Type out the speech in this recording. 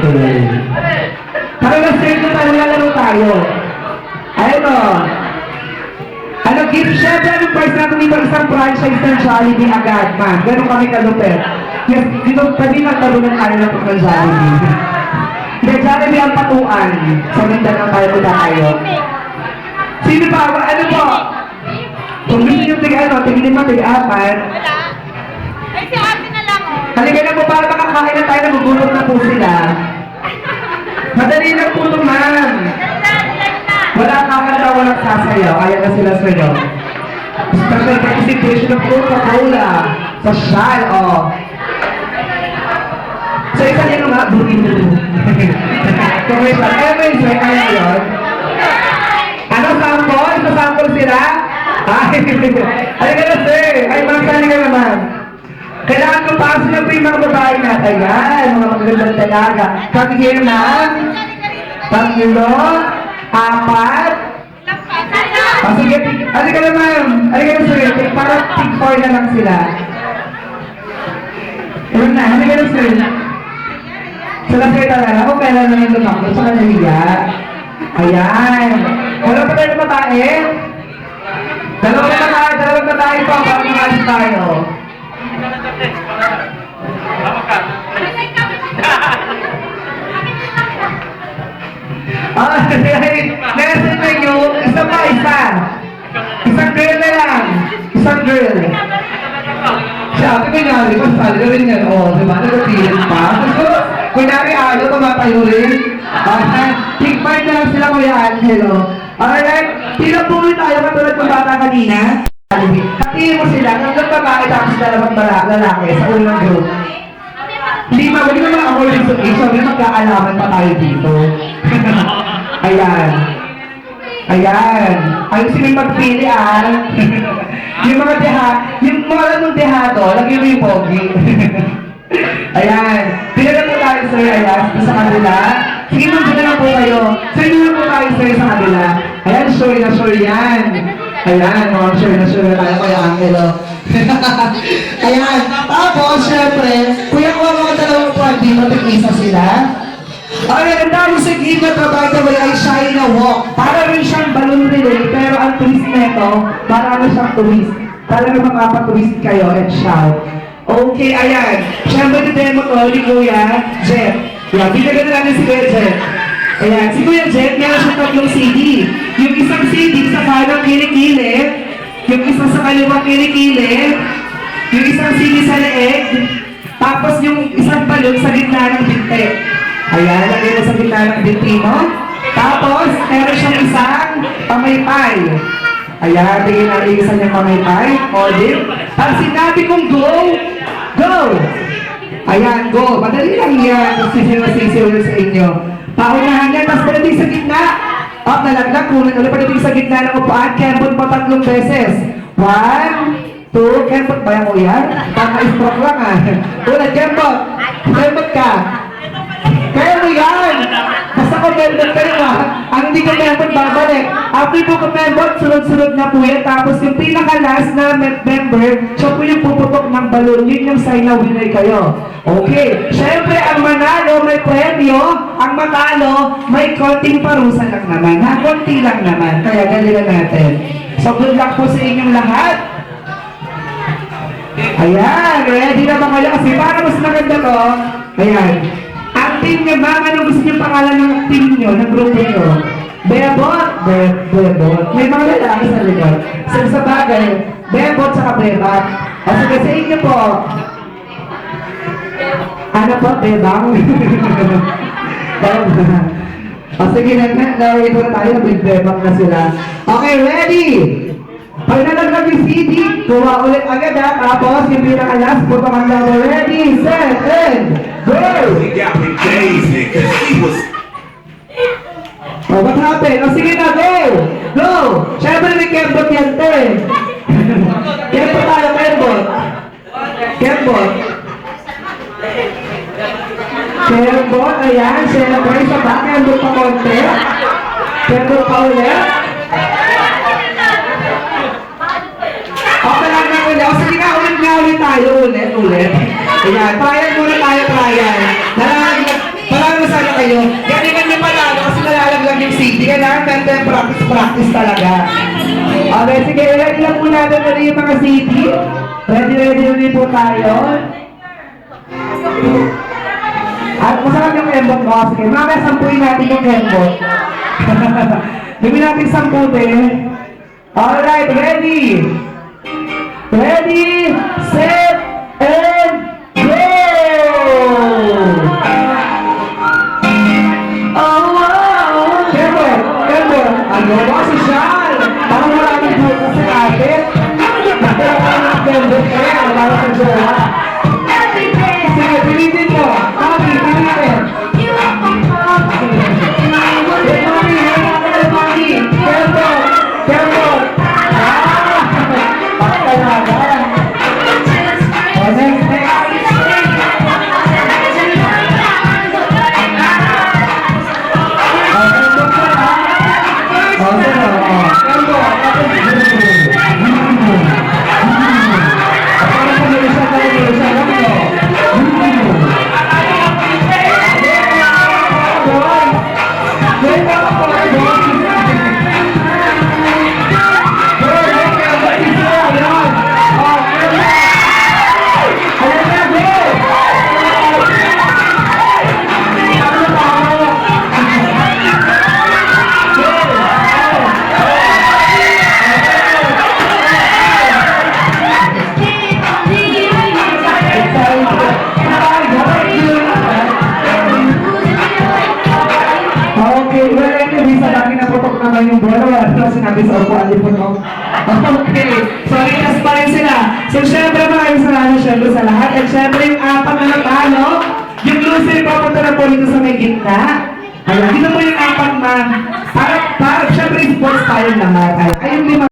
tuloy. Para na straight na tayo, lalaro tayo. Ayun o. Ano, gift siya, anong price natin dito isang franchise ng Jollibee agad, man. Ganun kami kalupit. Yes, dito, pwede lang talunan tayo ng ng Jollibee. Hindi, Jollibee ang patuan. Sa Mindanao tayo punta tayo. Sino ba? Ano po? Kung gusto nyo tig-5, tig-4. Ay, si ate na lang, oh. Halika na po para makakain na tayo, nagugutom na po sila. Madali lang po ito, ma'am. Wala kakanta, walang sasayaw. Ayan na sila sa'yo. Special participation ng Coca-Cola. Sa Shal, oh. So, isa niya nga, burrito. Commercial. May sir, kaya yun? Ano, sample? Sa sample sila? Ay, halika na, sir. Ay, magsali ka naman. Kailangan ko pasin na po yung mga babae natin. Ayan, mga magandang talaga. Kagigil na? 3, 4. Sige, halika na, ma'am. Halika na, sir. Para tig-4 na lang sila. Ayun na, halika na, sir. Sila, sir, talaga. Kung kailan na yung tumakbo sa kaniliya. Ayan. Wala pa tayo na babae? Dalawang babae pa. Para makasin tayo. Lesson na yun, isa pa, isa. Isang girl na lang. Isang girl. Sabi ko nga, di ba, sali rin yan. O, di ba, nagatirin pa. So, kunyari ayaw, tumatayo rin. Tig-5 na lang sila, Kuya Angelo. Alright, tinapuloy tayo katulad ng bata kanina. Hatiin mo sila, hanggang babae tapos dalawang lalaki sa unang group. Hindi naman ako rin sa age, sabi magkaalaman pa tayo dito. Ayan. Ayan. Ayun sila magpili, yung mga yung mga lamang dehado, lagyan mo yung pogi. Ayan. Pinala po tayo, sir, ayan, sa kanila. Sige, magpila na po kayo. Sir, na po tayo, sir, sa kanila. Ayan, sure na sure yan. Ayan, sure na sure tayo, Kuya Angelo. Ayan. Tapos, syempre, kuya ko ang mga dalawang party, matig-isa sila. Ayan, ang dami sa game na by the way ay shy na walk. Para rin siyang balloon relay, pero ang twist nito, para rin siyang twist. Para rin makapatwist kayo and shout. Okay, ayan. Siyempre, demo to ni Kuya Jet. Yan, bigyan na natin si Kuya Jet. Ayan, si Kuya Jet, meron siyang tatlong CD. Yung isang CD sa kanang kilikili, yung isang sa kaliwang kilikili, yung isang CD sa leeg, tapos yung isang balon sa gitna ng binti. Ayan, lagay mo sa gitna ng binti mo. Tapos, meron siyang isang pamaypay. Ayan, tingin natin yung isang pamaypay. Audit. Pag sinabi kong go, go! Ayan, go. Madali lang yan. Tapos sisiw sa inyo. Paunahan yan, tapos padating sa gitna. Up, nalaglag. Kunin ulit padating sa gitna ng upuan. Kempot mo 3 beses. 1, 2, kempot ba yung uyan? Paka-stroke lang Ulit, kempot. Kempot ka. Kaya mo yan! Basta kung-member kayo ang hindi ko-member babalik. After po kung-member, sunod-sunod na po yan. Tapos yung pinaka-last na member, siya po yung puputok ng balon. Yun yung sign na winner kayo. Okay. Siyempre, ang manalo may premyo. Ang matalo, may konting parusa lang naman. Konti lang naman. Kaya galingan natin. So, good luck po sa inyong lahat. Ayan. Ready na ba kayo? Kasi para mas maganda to. Ayan. Ang team niyo ba? Anong gusto niyo pangalan ng team niyo, ng grupo niyo? Bebot? Bebot. May mga lalaki sa likod. Sa bagay, Bebot saka Bebot. O sige, sa inyo po. Ano po? Bebang? O sige, na-wait na tayo. Bebot na sila. Okay, ready? Pag nalaglag yung CD, kuha ulit agad tapos yung pinaka-last, puto kang labo. Ready, set, and go! Oh, what happened? Oh, sige na, go! Go! Siyempre may kembot yan, te. Kembot tayo, kembot. Kembot. Kembot, ayan. Siyempre, isa ba? Kembot pa konti. Kembot pa ulit. Okay lang na ulit. O sige nga, ulit tayo. Ulit. Ayan, trial muna tayo, trial. Parang sa kayo. Galingan niyo palalo kasi nalalaglag yung city. Kailangan natin practice talaga. Okay, sige, ilan po natin na yung mga city. Ready po tayo. At masarap yung kembot mo. Sige, mamaya sampuin natin yung kembot. Gawin natin samputin. Alright, ready? Ready, set, and go! Oh, wow! Kembot! Ano ba si Sean? Parang maraming buto sa kapit. Nakira ka ng kembot kaya, para sa jowa. Sige, pilitin mo. Mami, pilitin. Kembot! Yung bola, wala na sinabi sa upuan din po, no? Okay. So, itas pa rin sila. So, syempre, maraming salamat syempre sa lahat. At syempre, yung apat na natalo, yung loser papunta na po dito sa may gitna. Ayan, dito po yung apat na, para syempre, sports tayo lahat. Ay, yung lima.